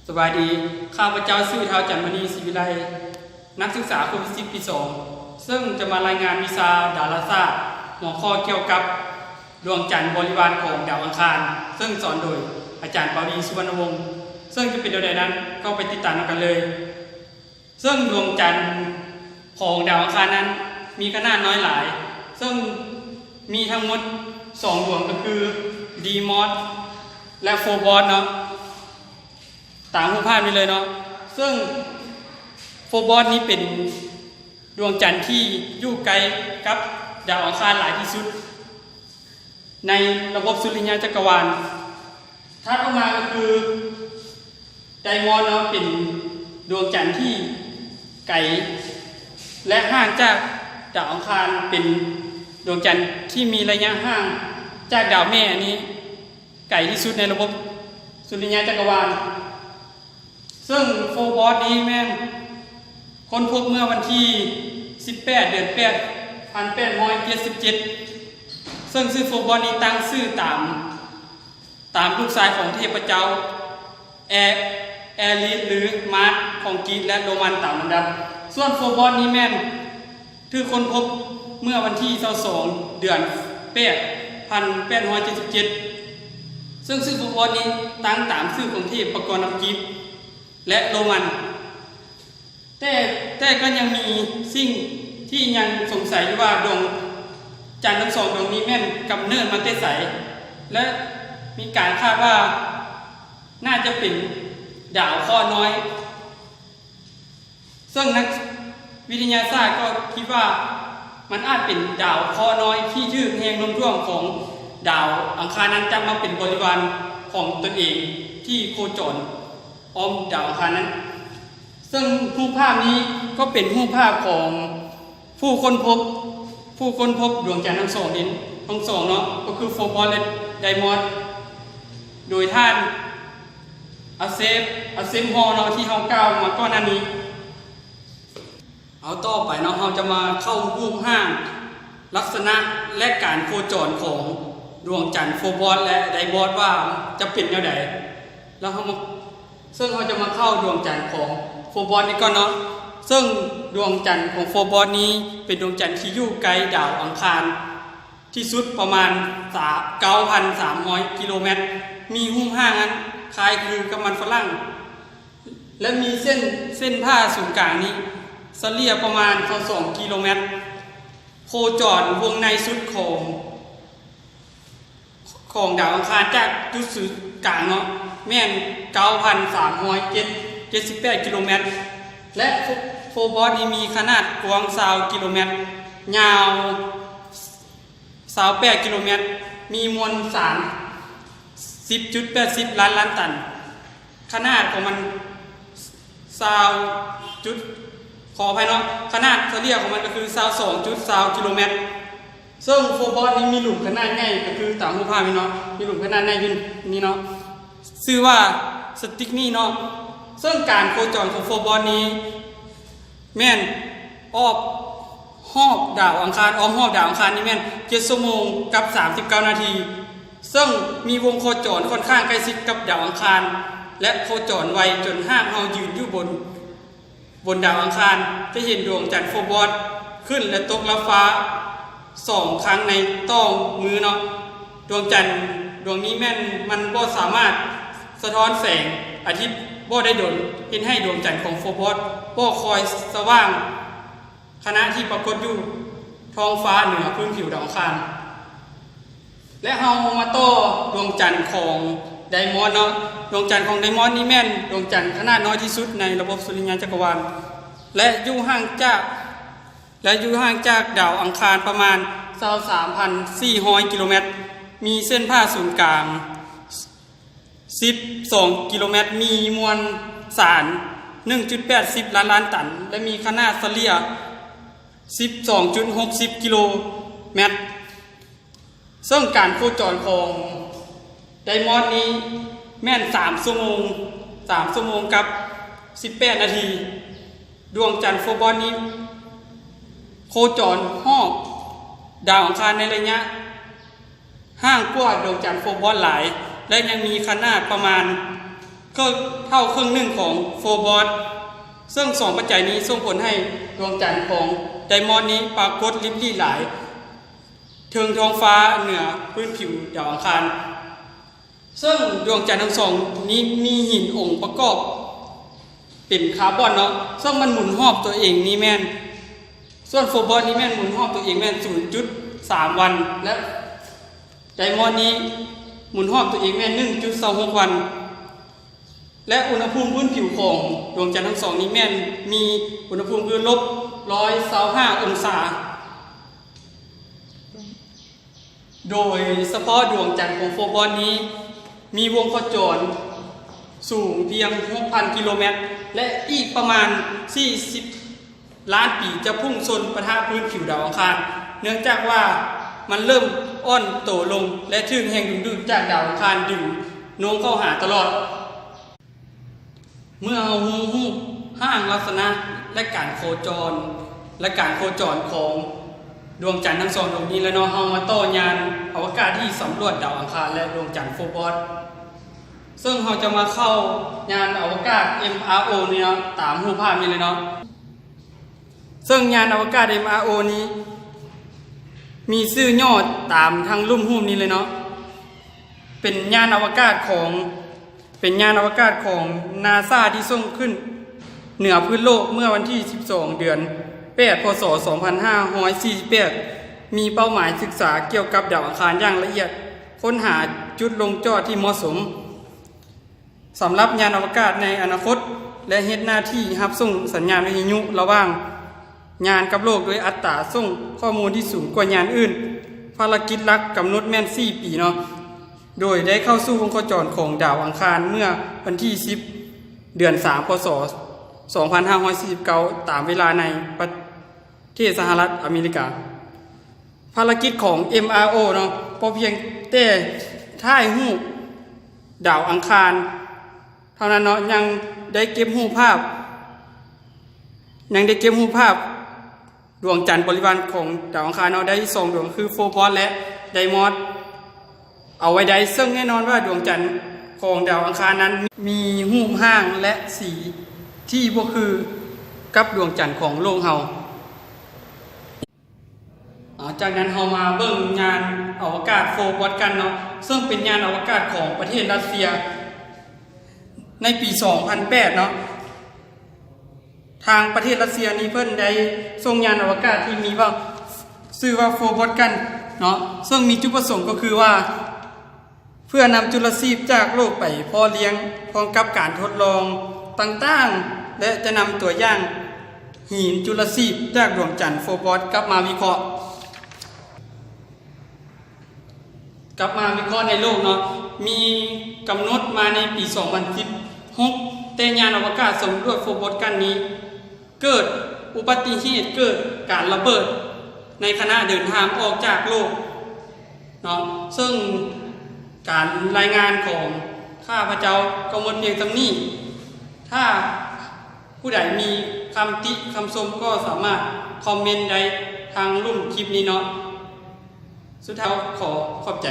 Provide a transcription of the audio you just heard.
สวัสดีข้าพเจ้าชื่อท้าวจันทมณีศรีวิไลนักศึกษาคนที่10ปี2ซึ่งจะมารายงานวิชาดาราศาสตร์หัวข้อเกี่ยวกับดวงจันทร์บริวารของดาวอังคารซึ่งสอนโดยอาจารย์ปาวีสุวรรณวงศ์ซึ่งจะเป็นใดนั้นก็ไปติดตามกันเลยซึ่งดวงจันทร์ของดาวอังคารนั้นมีขนาดน้อยหลายซึ่งมีทั้งหมด2ดวงก็คือดีมอสและโฟบอสเนาะตามรูปภาพนี้เลยเนาะซึ่งโฟบอสนี้เป็นดวงจันทร์ที่อยู่ไกลกับดาวอังคารหลายที่สุดในระบบสุริยะจักรวาลถัดออกมาก็คือไดมอนด์เนาะเป็นดวงจันทร์ที่ไกลและห่างจากดาวอังคารเป็นดวงจันทร์ที่มีระยะห่างจากดาวแม่นี้ไกลที่สุดในระบบสุริยะจักรวาลซึ่งโฟบอสนี้แม่งค้นพบเมื่อวันที่18 เดือน 8 1877ซึ่งชื่อโฟบอสนี้ตั้งชื่อตามลูกชายของเทพเจ้าแอริสหรือมาร์สของกรีกและโรมันตามลำดับส่วนโฟบอสนี้แม่นคือค้นพบเมื่อวันที่22 เดือน 8 1877ซึ่งชื่อโฟบอสนี้ตั้งตามชื่อของเทพกรกรีกและโรมันแต่ก็ยังมีสิ่งที่ยังสงสัยว่าดวงจันทร์ทั้งสองดวงนี้แม่นกำเนิดมาแต่ไสและมีการคาดว่าน่าจะเป็นดาวเคราะห์น้อยซึ่งนักวิทยาศาสตร์ก็คิดว่ามันอาจเป็นดาวเคราะห์น้อยที่ยืดแห่งลมท่วงของดาวอังคารนั้นจะมาเป็นบริวารของตนเองที่โคจรอ้อมดาวอังคารนั้นซึ่งรูปภาพนี้ก็เป็นรูปภาพของผู้ค้นพบดวงจันทร์ทั้งสองเนาะก็คือโฟบอสและไดมอนด์โดยท่านอาเซมฮอลเนาะที่เฮากล่าวมาก่อนหน้านี้เอาต่อไปเนาะเราจะมาเข้ารูปร่างลักษณะและการโคจรของดวงจันทร์โฟบอสและไดมอนด์ว่าจะเป็นแนวใดแล้วซึ่งเราจะมาเข้าดวงจันทร์ของโฟบอสนี้ก่อนเนาะซึ่งดวงจันทร์ของโฟบอสนี้เป็นดวงจันทร์ที่อยู่ไกลดาวอังคารที่สุดประมาณ 9,300 กิโลเมตรมีรูปร่างนั้นคล้ายคือกำมันฝรั่งและมีเส้นผ่าศูนย์กลางนี้เฉลี่ยประมาณ2 กิโลเมตรโคจรวงในสุดของดาวอังคารจากจุดศูนย์กลางเนาะแม่น 9,378 กิโลเมตรและโฟบอสนี้มีขนาดกว้าง20 กิโลเมตรยาว28 กิโลเมตรมีมวลสาร 10.80 ล้านตันขนาดของมันขออภัยเนาะขนาดเฉลี่ยของมันก็คือ 22.20 กิโลเมตรซึ่งโฟบอสนี้มีหลุมขนาดใหญ่ก็คือตามรูปภาพนี้เนาะมีหลุมขนาดใหญ่ขึ้นนี่เนาะชื่อว่าสติกนี่เนาะซึ่งการโคจรของโฟบอสนี้แม่นอ้อมรอบดาวอังคารนี่แม่น7 ชั่วโมงกับ39 นาทีซึ่งมีวงโคจรค่อนข้างใกล้ชิดกับดาวอังคารและโคจรไวจนห้ามเรายืนอยู่บนดาวอังคารจะเห็นดวงจันทร์โฟบอสขึ้นและตกลับฟ้า2 ครั้งในต้องมือเนาะดวงจันทร์ดวงนี้แม่นมันบ่สามารถสะท้อนแสงอาทิตย์บ่ได้โดนเห็นให้ดวงจันทร์ของโฟบอสบ่คอยสว่างขณะที่ปรากฏอยู่ท้องฟ้าเหนือพื้นผิวดาวอังคารและเฮามาต่อดวงจันทร์ของไดมอนด์เนาะดวงจันทร์ของไดมอนด์นี่แม่นดวงจันทร์ขนาดน้อยที่สุดในระบบสุริยะจักรวาลและอยู่ห่างจากดาวอังคารประมาณ 23,400 กิโลเมตรมีเส้นผ่าศูนย์กลาง12 กิโลเมตรมีมวลสาร 1.80 ล้านตันและมีขนาดเฉลี่ย 12.60 กิโลเมตรซึ่งการโคจรของไดมอนด์นี้แม่น3 ชั่วโมงกับ18 นาทีดวงจันทร์โฟบอสนี้โคจรรอบดาวอังคารในระยะห่างกว่าดวงจันทร์โฟบอสหลายและยังมีขนาดประมาณ ก็เท่าครึ่งหนึ่งของโฟบอสซึ่ง2ปัจจัยนี้ส่งผลให้ดวงจันทร์ของไดมอนด์นี้ปรากฏริบลี่หลายเทิงท้องฟ้าเหนือพื้นผิวดาวอังคารซึ่งดวงจันทร์ทั้งสองนี้มีหินองค์ประกอบเป็นคาร์บอนเนาะซึ่งมันหมุนรอบตัวเองนี่แม่นส่วนโฟบอสนี้แม่นหมุนรอบตัวเองแม่น 0.3 วันและไดมอนด์นี้หมุนรอบตัวเองแม่น 1.26 วันและอุณหภูมิพื้นผิวของดวงจันทร์ทั้งสองนี้แม่นมีอุณหภูมิคือ-125 องศาโดยเฉพาะดวงจันทร์ของโฟบอสนี้มีวงโคจรสูงเพียง 6,000 กิโลเมตรและอีกประมาณ40ล้านปีจะพุ่งชนปะทะพื้นผิวดาวอังคารเนื่องจากว่ามันเริ่มอ่อนโตลงและถูกแรงดึงดูดจากดาวอังคารดึงโน้มเข้าหาตลอดเมื่อเราฮู้ห้างลักษณะและการโคจรของดวงจันทร์ทั้งสองดวงนี้แล้วเนาะเฮามาต่อยานอวกาศที่สำรวจดาวอังคารและดวงจันทร์โฟบอสซึ่งเราจะมาเข้ายานอวกาศ MRO นี่เนาะตามรูปภาพนี้เลยเนาะซึ่งยานอวกาศ MRO นี้มีชื่อย่อตามทางรูปนี้เลยเนาะเป็นยานอวกาศของ NASA ที่ส่งขึ้นเหนือพื้นโลกเมื่อวันที่12 เดือน8 พศ 2548มีเป้าหมายศึกษาเกี่ยวกับดาวอังคารอย่างละเอียดค้นหาจุดลงจอดที่เหมาะสมสำหรับยานอวกาศในอนาคตและเฮ็ดหน้าที่รับส่งสัญญาณวิทยุระหว่างยานกับโลกโดยอัตราส่งข้อมูลที่สูงกว่ายานอื่นภารกิจหลักกำหนดแม่น4 ปีเนาะโดยได้เข้าสู่วงโคจรของดาวอังคารเมื่อวันที่10 เดือน 3 พศ 2549ตามเวลาในประเทศสหรัฐอเมริกาภารกิจของ MRO เนาะพอเพียงแต่ถ่ายรูปดาวอังคารเท่านั้นเนาะยังได้เก็บรูปภาพดวงจันทร์บริวารของดาวอังคารเนาะได้2ดวงคือโฟบอสและไดมอนด์เอาไว้ได้ซึ่งแน่นอนว่าดวงจันทร์ของดาวอังคารนั้นมีรูปร่างและสีที่บ่คือกับดวงจันทร์ของโลกเฮาจากนั้นเรามาเบิ่งยานอวกาศโฟบอสกันเนาะซึ่งเป็นยานอวกาศของประเทศรัสเซียในปี 2008 เนาะทางประเทศรัสเซียนี้เพิ่นได้ส่งยานอวกาศที่มีว่าชื่อว่าโฟบอสกันเนาะซึ่งมีจุดประสงค์ก็คือว่าเพื่อนำจุลทรีย์จากโลกไปเพาะเลี้ยงพร้อมกับการทดลองต่างๆและจะนำตัวอย่างหินจุลทรีย์จากดวงจันทร์โฟบอสกลับมาวิเคราะห์ในโลกเนาะมีกำหนดมาในปี 2016แต่ยานอวกาศสำรวจโฟบอสกันนี้เกิดอุบัติเหตุเกิดการระเบิดในขณะเดินทางออกจากโลกเนาะซึ่งการรายงานของข้าพเจ้าก็หมดเพียงเท่านี้ถ้าผู้ใดมีคำติคำชมก็สามารถคอมเมนต์ได้ทางรูปคลิปนี้เนาะสุดท้ายขอขอบใจ